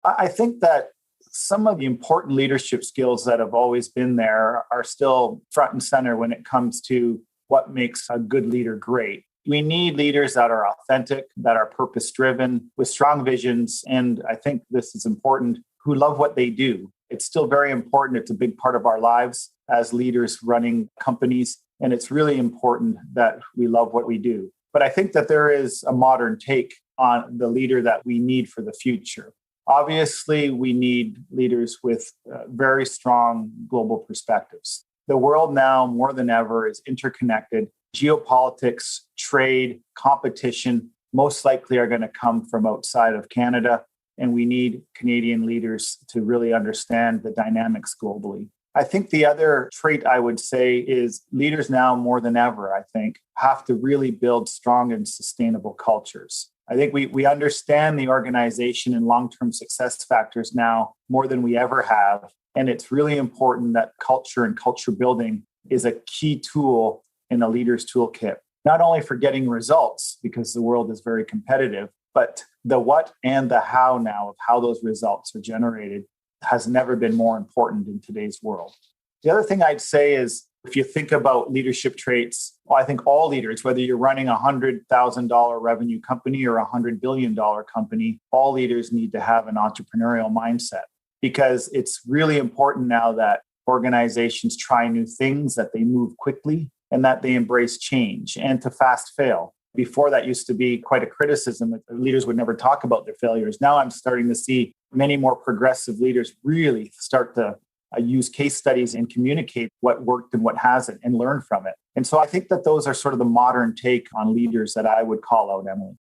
I think that some of the important leadership skills that have always been there are still front and center when it comes to what makes a good leader great. We need leaders that are authentic, that are purpose driven, with strong visions. And I think this is important, who love what they do. It's still very important. It's a big part of our lives as leaders running companies. And it's really important that we love what we do. But I think that there is a modern take on the leader that we need for the future. Obviously, we need leaders with very strong global perspectives. The world now, more than ever, is interconnected. Geopolitics, trade, competition, most likely are going to come from outside of Canada. And we need Canadian leaders to really understand the dynamics globally. I think the other trait I would say is leaders now more than ever, I think, have to really build strong and sustainable cultures. I think we understand the organization and long-term success factors now more than we ever have. And it's really important that culture and culture building is a key tool in a leader's toolkit, not only for getting results, because the world is very competitive, but the what and the how now of how those results are generated has never been more important in today's world. The other thing I'd say is, if you think about leadership traits, well, I think all leaders, whether you're running a $100,000 revenue company or a $100 billion company, all leaders need to have an entrepreneurial mindset, because it's really important now that organizations try new things, that they move quickly, and that they embrace change and to fast fail. Before, that used to be quite a criticism that leaders would never talk about their failures. Now I'm starting to see many more progressive leaders really start to use case studies and communicate what worked and what hasn't and learn from it. And so I think that those are sort of the modern take on leaders that I would call out, Emily.